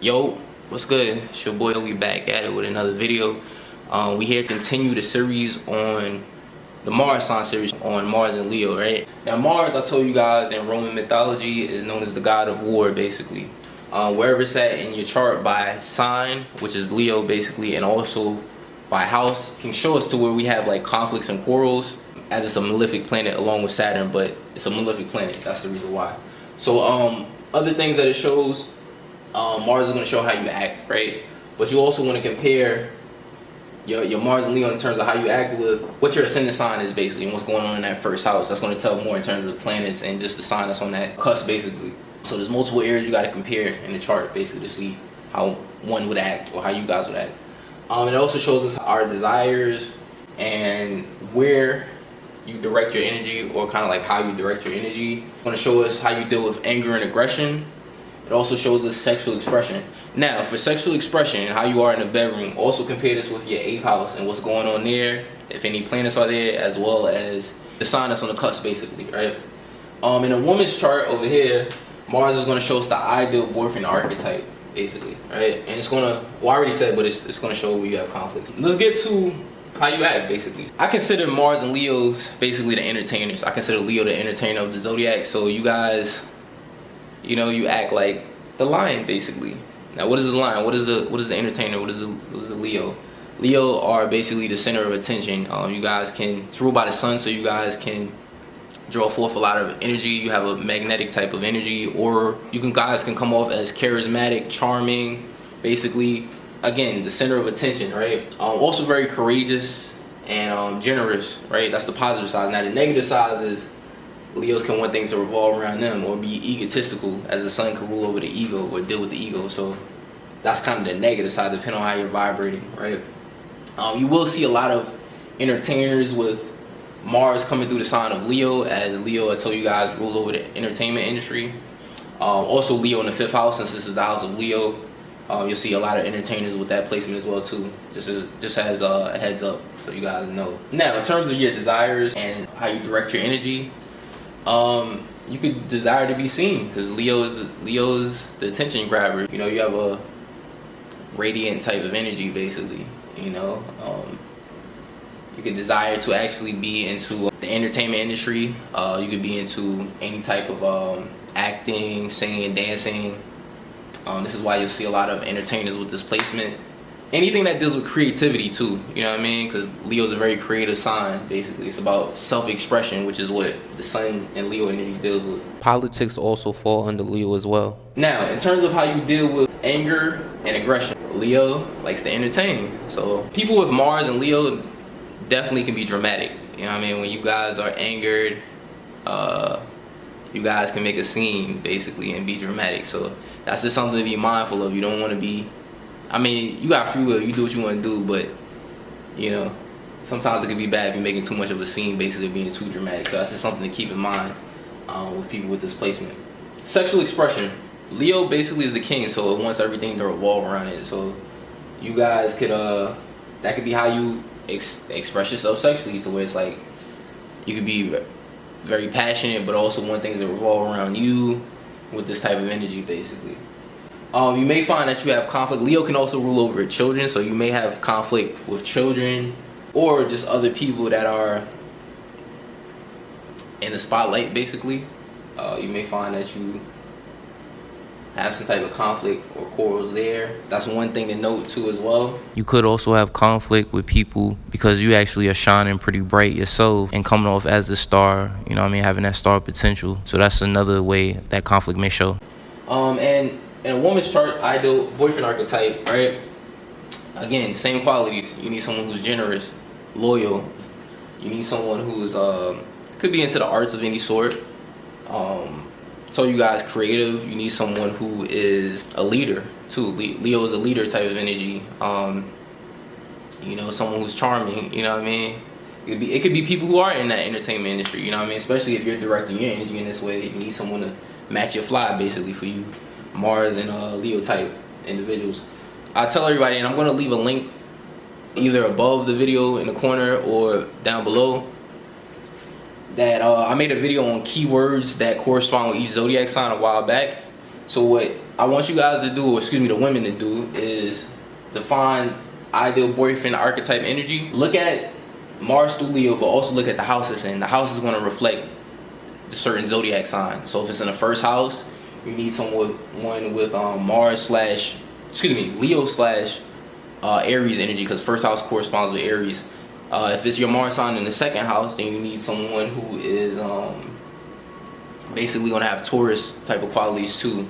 Yo, what's good? It's your boy. We back at it with another video. We here to continue the series on the Mars sign series on Mars and Leo, right? Now Mars, I told you guys, in Roman mythology is known as the god of war, basically. Wherever it's at in your chart by sign, which is Leo basically, and also by house, can show us to where we have like conflicts and quarrels, as it's a malefic planet along with Saturn, but it's a malefic planet. That's the reason why. So other things that it shows, Mars is going to show how you act, right? But you also want to compare your Mars and Leo in terms of how you act with what your ascendant sign is, basically, and what's going on in that first house. That's going to tell more in terms of the planets and just the sign that's on that cusp, basically. So there's multiple areas you got to compare in the chart, basically, to see how one would act or how you guys would act. It also shows us our desires and where you direct your energy, or kind of like how you direct your energy. It's going to show us how you deal with anger and aggression. It also shows us sexual expression. Now, for sexual expression and how you are in the bedroom, also compare this with your 8th house and what's going on there, if any planets are there, as well as the sign that's on the cusp, basically, right? In a woman's chart over here, Mars is going to show us the ideal boyfriend archetype, basically, right? And it's going to, well, I already said, but it's going to show where you have conflicts. Let's get to how you act, basically. I consider Mars and Leo's basically the entertainers. I consider Leo the entertainer of the Zodiac, so you guys, you know, you act like the lion, basically. Now, what is the lion? What is the entertainer? What is the Leo? Leo are basically the center of attention. You guys can, it's ruled by the sun, so you guys can draw forth a lot of energy. You have a magnetic type of energy, or guys can come off as charismatic, charming, basically. Again, the center of attention, right? Also very courageous and generous, right? That's the positive side. Now, the negative side is Leos can want things to revolve around them or be egotistical, as the sun can rule over the ego or deal with the ego. So that's kind of the negative side, depending on how you're vibrating, right? You will see a lot of entertainers with Mars coming through the sign of Leo, as Leo, I told you guys, rule over the entertainment industry. Also Leo in the 5th house, since this is the house of Leo. You'll see a lot of entertainers with that placement as well too. Just as a heads up, so you guys know. Now, in terms of your desires and how you direct your energy, you could desire to be seen, because Leo is the attention grabber. You know, you have a radiant type of energy, basically. You know, you could desire to actually be into the entertainment industry. You could be into any type of acting, singing, dancing. This is why you'll see a lot of entertainers with this placement. Anything that deals with creativity too, you know what I mean? Because Leo's a very creative sign, basically. It's about self-expression, which is what the sun and Leo energy deals with. Politics also fall under Leo as well. Now, in terms of how you deal with anger and aggression, Leo likes to entertain. So people with Mars and Leo definitely can be dramatic. You know what I mean? When you guys are angered, you guys can make a scene, basically, and be dramatic. So that's just something to be mindful of. You don't want to be, I mean, you got free will, you do what you want to do, but, you know, sometimes it can be bad if you're making too much of a scene, basically being too dramatic. So that's just something to keep in mind with people with this placement. Sexual expression. Leo basically is the king, so it wants everything to revolve around it. So you guys could, that could be how you express yourself sexually, to where it's like, you could be very passionate, but also want things to revolve around you with this type of energy, basically. You may find that you have conflict. Leo can also rule over children, so you may have conflict with children or just other people that are in the spotlight, basically. You may find that you have some type of conflict or quarrels there. That's one thing to note too as well. You could also have conflict with people because you actually are shining pretty bright yourself and coming off as a star, you know what I mean, having that star potential. So that's another way that conflict may show. And in a woman's chart, ideal boyfriend archetype, right? Again, same qualities. You need someone who's generous, loyal. You need someone who's could be into the arts of any sort. So you guys, creative. You need someone who is a leader too. Leo is a leader type of energy. You know, someone who's charming. You know what I mean? It could be people who are in that entertainment industry. You know what I mean? Especially if you're directing your energy in this way, you need someone to match your fly, basically, for you. Mars and Leo type individuals. I tell everybody, and I'm going to leave a link either above the video in the corner or down below, that I made a video on keywords that correspond with each zodiac sign a while back. So what I want you guys to do, or excuse me, the women to do, is define ideal boyfriend archetype energy. Look at Mars through Leo, but also look at the house it's in. The house is going to reflect the certain zodiac sign. So if it's in the first house, you need someone with Mars slash, excuse me, Leo slash Aries energy, because first house corresponds with Aries. If it's your Mars sign in the second house, then you need someone who is basically going to have Taurus type of qualities too,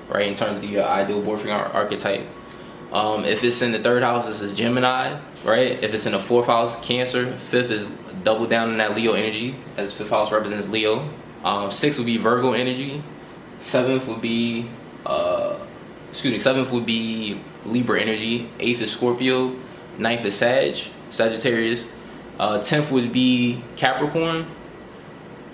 right, in terms of your ideal boyfriend archetype. If it's in the third house, this is Gemini, right? If it's in the fourth house, Cancer. Fifth is double down in that Leo energy, as fifth house represents Leo. Sixth would be Virgo energy. Seventh would be seventh would be Libra energy. Eighth is Scorpio. Ninth is Sagittarius. 10th would be Capricorn.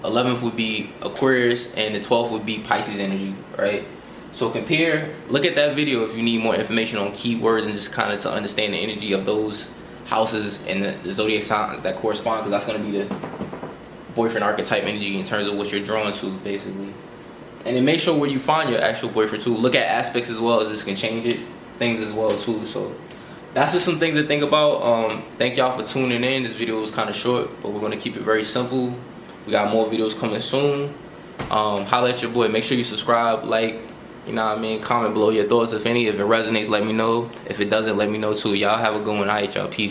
11th would be Aquarius, and the 12th would be Pisces energy, right? So look at that video if you need more information on keywords and just kind of to understand the energy of those houses and the zodiac signs that correspond, because that's going to be the boyfriend archetype energy in terms of what you're drawn to, basically. And then make sure where you find your actual boyfriend too. Look at aspects as well, as this can change things as well too. So that's just some things to think about. Thank y'all for tuning in. This video was kind of short, but we're going to keep it very simple. We got more videos coming soon. Holla at your boy. Make sure you subscribe, like, you know what I mean, comment below your thoughts if any. If it resonates, let me know. If it doesn't, let me know too. Y'all have a good one. I hate y'all. Peace.